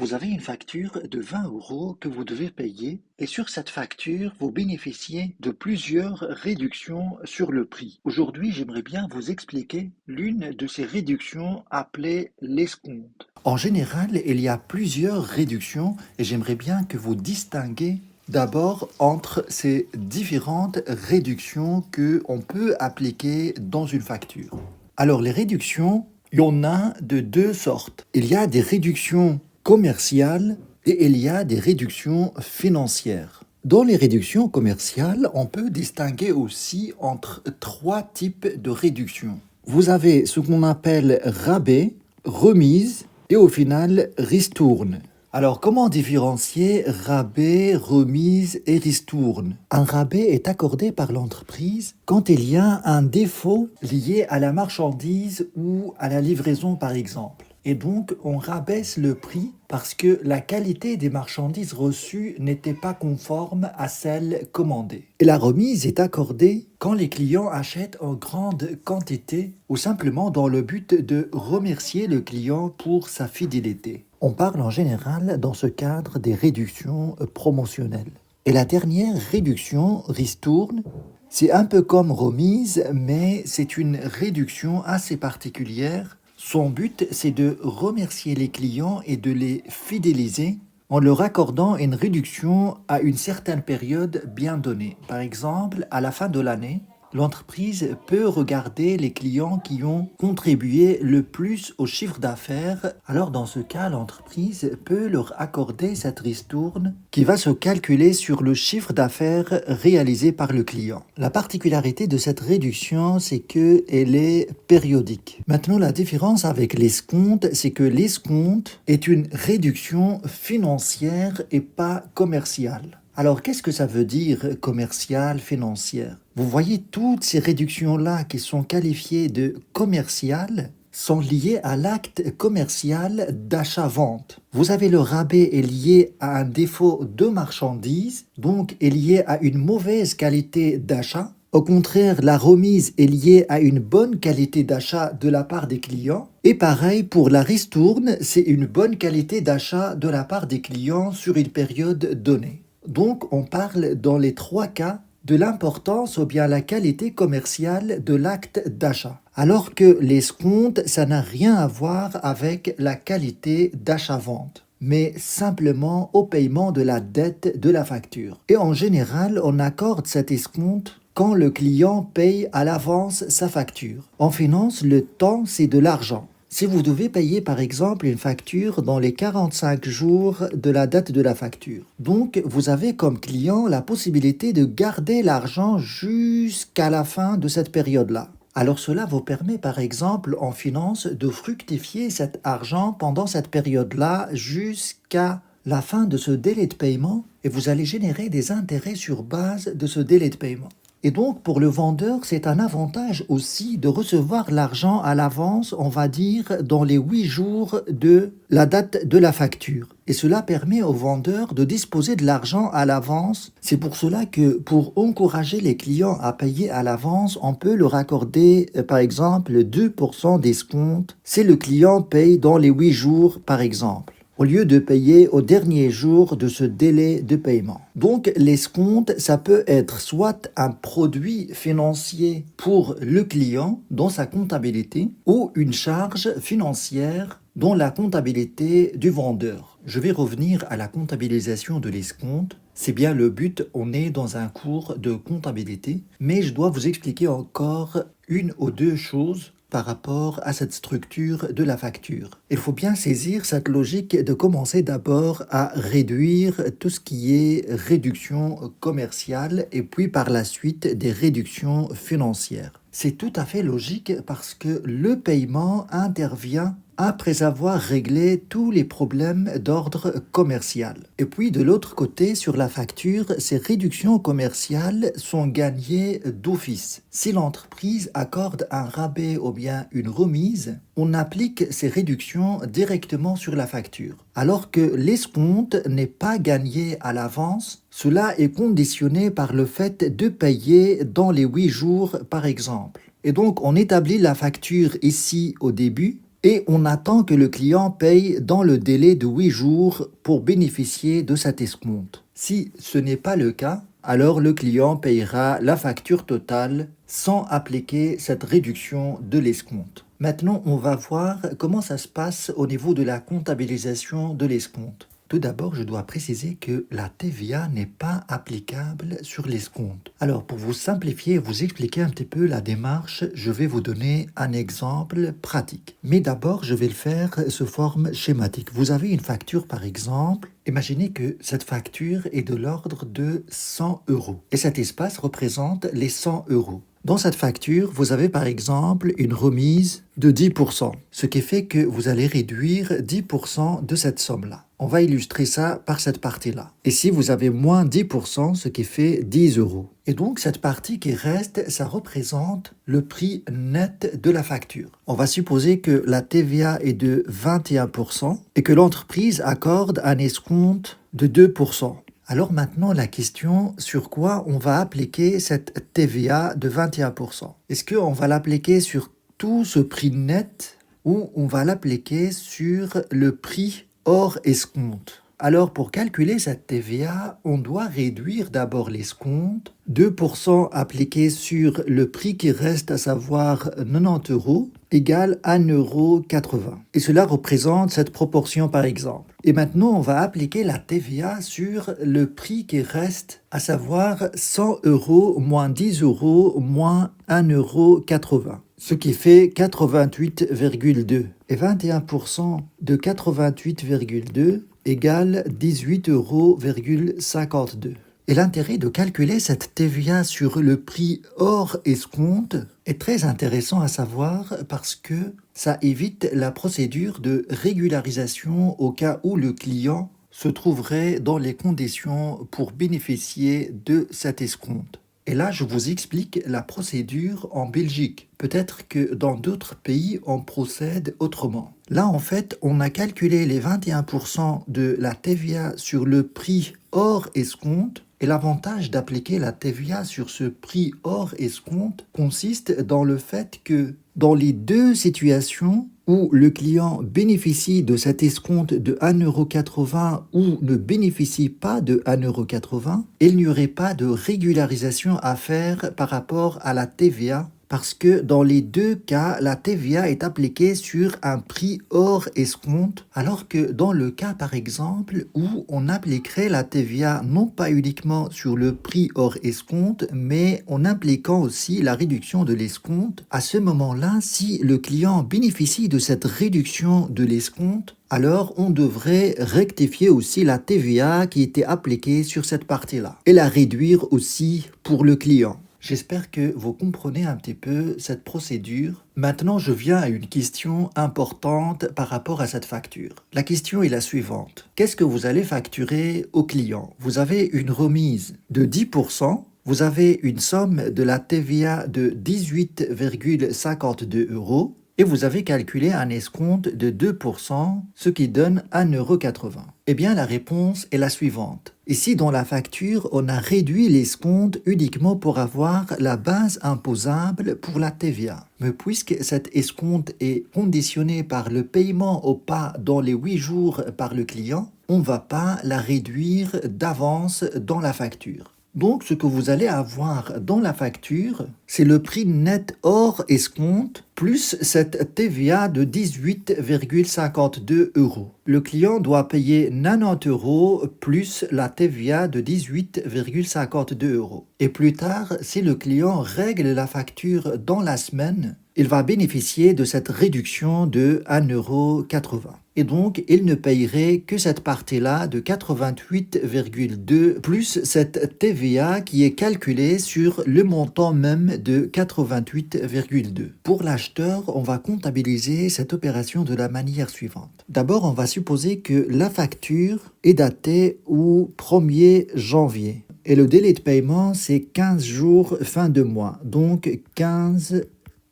Vous avez une facture de 20 euros que vous devez payer et sur cette facture, vous bénéficiez de plusieurs réductions sur le prix. Aujourd'hui, j'aimerais bien vous expliquer l'une de ces réductions appelée l'escompte. En général, il y a plusieurs réductions et j'aimerais bien que vous distinguez d'abord entre ces différentes réductions que on peut appliquer dans une facture. Alors, les réductions, il y en a de deux sortes. Il y a des réductions commerciales et il y a des réductions financières. Dans les réductions commerciales, on peut distinguer aussi entre trois types de réductions. Vous avez ce qu'on appelle rabais, remise et au final ristourne. Alors, comment différencier rabais, remise et ristourne? Un rabais est accordé par l'entreprise quand il y a un défaut lié à la marchandise ou à la livraison, par exemple. Et donc, on rabaisse le prix parce que la qualité des marchandises reçues n'était pas conforme à celle commandée. Et la remise est accordée quand les clients achètent en grande quantité ou simplement dans le but de remercier le client pour sa fidélité. On parle en général dans ce cadre des réductions promotionnelles. Et la dernière réduction, ristourne, c'est un peu comme remise, mais c'est une réduction assez particulière. Son but, c'est de remercier les clients et de les fidéliser en leur accordant une réduction à une certaine période bien donnée. Par exemple, à la fin de l'année, l'entreprise peut regarder les clients qui ont contribué le plus au chiffre d'affaires. Alors dans ce cas, l'entreprise peut leur accorder cette ristourne qui va se calculer sur le chiffre d'affaires réalisé par le client. La particularité de cette réduction, c'est qu'elle est périodique. Maintenant, la différence avec l'escompte, c'est que l'escompte est une réduction financière et pas commerciale. Alors, qu'est-ce que ça veut dire commercial, financière? Vous voyez, toutes ces réductions-là qui sont qualifiées de commerciales sont liées à l'acte commercial d'achat-vente. Vous avez le rabais est lié à un défaut de marchandise, donc est lié à une mauvaise qualité d'achat. Au contraire, la remise est liée à une bonne qualité d'achat de la part des clients. Et pareil pour la ristourne, c'est une bonne qualité d'achat de la part des clients sur une période donnée. Donc, on parle dans les trois cas de l'importance ou bien la qualité commerciale de l'acte d'achat. Alors que l'escompte, ça n'a rien à voir avec la qualité d'achat-vente, mais simplement au paiement de la dette de la facture. Et en général, on accorde cet escompte quand le client paye à l'avance sa facture. En finance, le temps, c'est de l'argent. Si vous devez payer par exemple une facture dans les 45 jours de la date de la facture, donc vous avez comme client la possibilité de garder l'argent jusqu'à la fin de cette période-là. Alors cela vous permet par exemple en finance de fructifier cet argent pendant cette période-là jusqu'à la fin de ce délai de paiement et vous allez générer des intérêts sur base de ce délai de paiement. Et donc, pour le vendeur, c'est un avantage aussi de recevoir l'argent à l'avance, on va dire, dans les 8 jours de la date de la facture. Et cela permet au vendeur de disposer de l'argent à l'avance. C'est pour cela que, pour encourager les clients à payer à l'avance, on peut leur accorder, par exemple, 2% d'escompte si le client paye dans les 8 jours, par exemple, au lieu de payer au dernier jour de ce délai de paiement. Donc l'escompte, ça peut être soit un produit financier pour le client dans sa comptabilité ou une charge financière dans la comptabilité du vendeur. Je vais revenir à la comptabilisation de l'escompte. C'est bien le but, on est dans un cours de comptabilité, mais je dois vous expliquer encore une ou deux choses par rapport à cette structure de la facture. Il faut bien saisir cette logique de commencer d'abord à réduire tout ce qui est réduction commerciale et puis par la suite des réductions financières. C'est tout à fait logique parce que le paiement intervient après avoir réglé tous les problèmes d'ordre commercial. Et puis de l'autre côté, sur la facture, ces réductions commerciales sont gagnées d'office. Si l'entreprise accorde un rabais ou bien une remise, on applique ces réductions directement sur la facture. Alors que l'escompte n'est pas gagné à l'avance, cela est conditionné par le fait de payer dans les 8 jours par exemple. Et donc on établit la facture ici au début, et on attend que le client paye dans le délai de 8 jours pour bénéficier de cet escompte. Si ce n'est pas le cas, alors le client payera la facture totale sans appliquer cette réduction de l'escompte. Maintenant, on va voir comment ça se passe au niveau de la comptabilisation de l'escompte. Tout d'abord, je dois préciser que la TVA n'est pas applicable sur l'escompte. Alors, pour vous simplifier et vous expliquer un petit peu la démarche, je vais vous donner un exemple pratique. Mais d'abord, je vais le faire sous forme schématique. Vous avez une facture, par exemple. Imaginez que cette facture est de l'ordre de 100 euros. Et cet espace représente les 100 euros. Dans cette facture, vous avez par exemple une remise de 10%, ce qui fait que vous allez réduire 10% de cette somme-là. On va illustrer ça par cette partie-là. Et si vous avez moins 10%, ce qui fait 10 euros. Et donc, cette partie qui reste, ça représente le prix net de la facture. On va supposer que la TVA est de 21% et que l'entreprise accorde un escompte de 2%. Alors maintenant, la question, sur quoi on va appliquer cette TVA de 21%? Est-ce qu'on va l'appliquer sur tout ce prix net ou on va l'appliquer sur le prix hors escompte? Alors pour calculer cette TVA, on doit réduire d'abord l'escompte, 2% appliqué sur le prix qui reste, à savoir 90 euros, égale 1,80 €. Et cela représente cette proportion par exemple. Et maintenant, on va appliquer la TVA sur le prix qui reste, à savoir 100 euros moins 10 euros moins 1,80 €. Ce qui fait 88,2. Et 21% de 88,2 égale 18,52 €. Et l'intérêt de calculer cette TVA sur le prix hors escompte est très intéressant à savoir parce que ça évite la procédure de régularisation au cas où le client se trouverait dans les conditions pour bénéficier de cet escompte. Et là, je vous explique la procédure en Belgique. Peut-être que dans d'autres pays, on procède autrement. Là, en fait, on a calculé les 21% de la TVA sur le prix hors escompte. Et l'avantage d'appliquer la TVA sur ce prix hors escompte consiste dans le fait que dans les deux situations où le client bénéficie de cet escompte de 1,80 € ou ne bénéficie pas de 1,80 €, il n'y aurait pas de régularisation à faire par rapport à la TVA parce que dans les deux cas, la TVA est appliquée sur un prix hors escompte, alors que dans le cas par exemple où on appliquerait la TVA non pas uniquement sur le prix hors escompte, mais en impliquant aussi la réduction de l'escompte, à ce moment-là, si le client bénéficie de cette réduction de l'escompte, alors on devrait rectifier aussi la TVA qui était appliquée sur cette partie-là et la réduire aussi pour le client. J'espère que vous comprenez un petit peu cette procédure. Maintenant, je viens à une question importante par rapport à cette facture. La question est la suivante. Qu'est-ce que vous allez facturer au client? Vous avez une remise de 10%, vous avez une somme de la TVA de 18,52 € et vous avez calculé un escompte de 2%, ce qui donne 1,80 €. Eh bien, la réponse est la suivante. Ici, dans la facture, on a réduit l'escompte uniquement pour avoir la base imposable pour la TVA. Mais puisque cet escompte est conditionné par le paiement au pas dans les 8 jours par le client, on ne va pas la réduire d'avance dans la facture. Donc, ce que vous allez avoir dans la facture, c'est le prix net hors escompte plus cette TVA de 18,52 €. Le client doit payer 90 € plus la TVA de 18,52 €. Et plus tard, si le client règle la facture dans la semaine, il va bénéficier de cette réduction de 1,80 €. Et donc, il ne payerait que cette partie-là de 88,2 plus cette TVA qui est calculée sur le montant même de 88,2. Pour l'acheteur, on va comptabiliser cette opération de la manière suivante. D'abord, on va supposer que la facture est datée au 1er janvier. Et le délai de paiement, c'est 15 jours fin de mois, donc 15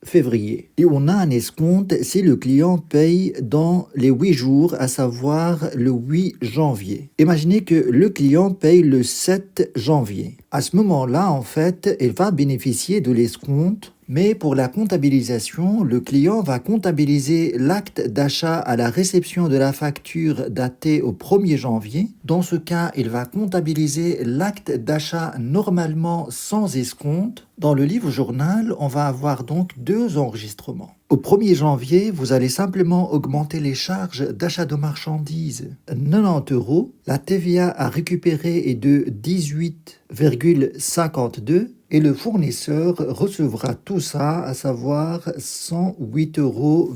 février. Et on a un escompte si le client paye dans les 8 jours, à savoir le 8 janvier. Imaginez que le client paye le 7 janvier. À ce moment-là, en fait, il va bénéficier de l'escompte, Mais pour la comptabilisation, le client va comptabiliser l'acte d'achat à la réception de la facture datée au 1er janvier. Dans ce cas, il va comptabiliser l'acte d'achat normalement sans escompte. Dans le livre journal, on va avoir donc deux enregistrements. Au 1er janvier, vous allez simplement augmenter les charges d'achat de marchandises 90 euros. La TVA à récupérer est de 18,52 et le fournisseur recevra tout ça, à savoir 108,52 euros.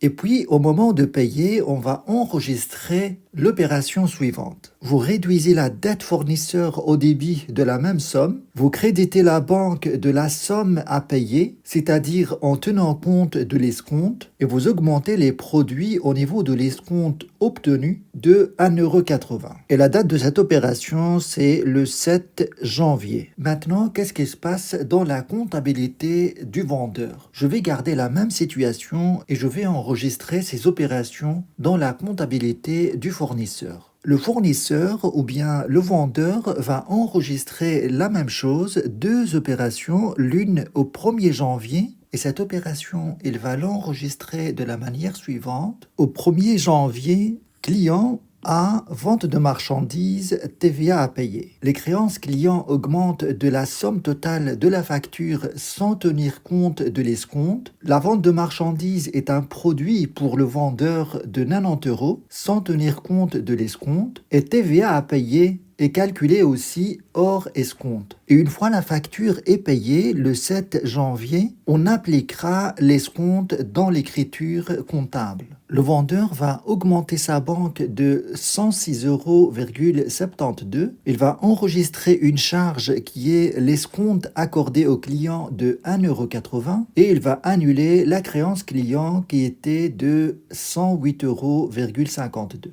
Et puis, au moment de payer, on va enregistrer l'opération suivante. Vous réduisez la dette fournisseur au débit de la même somme, vous créditez la banque de la somme à payer, c'est-à-dire en tenant compte de l'escompte, et vous augmentez les produits au niveau de l'escompte obtenu de 1,80 €. Et la date de cette opération, c'est le 7 janvier. Maintenant, qu'est-ce qui se passe dans la comptabilité du vendeur? Je vais garder la même situation et je vais enregistrer ces opérations dans la comptabilité du fournisseur. Le fournisseur ou bien le vendeur va enregistrer la même chose, deux opérations, l'une au 1er janvier. Et cette opération, il va l'enregistrer de la manière suivante. Au 1er janvier, client A, vente de marchandises, TVA à payer. Les créances clients augmentent de la somme totale de la facture sans tenir compte de l'escompte. La vente de marchandises est un produit pour le vendeur de 90 euros sans tenir compte de l'escompte. Et TVA à payer est calculé aussi hors escompte. Et une fois la facture est payée, le 7 janvier, on appliquera l'escompte dans l'écriture comptable. Le vendeur va augmenter sa banque de 106,72 euros. Il va enregistrer une charge qui est l'escompte accordé au client de 1,80 € et il va annuler la créance client qui était de 108,52 €.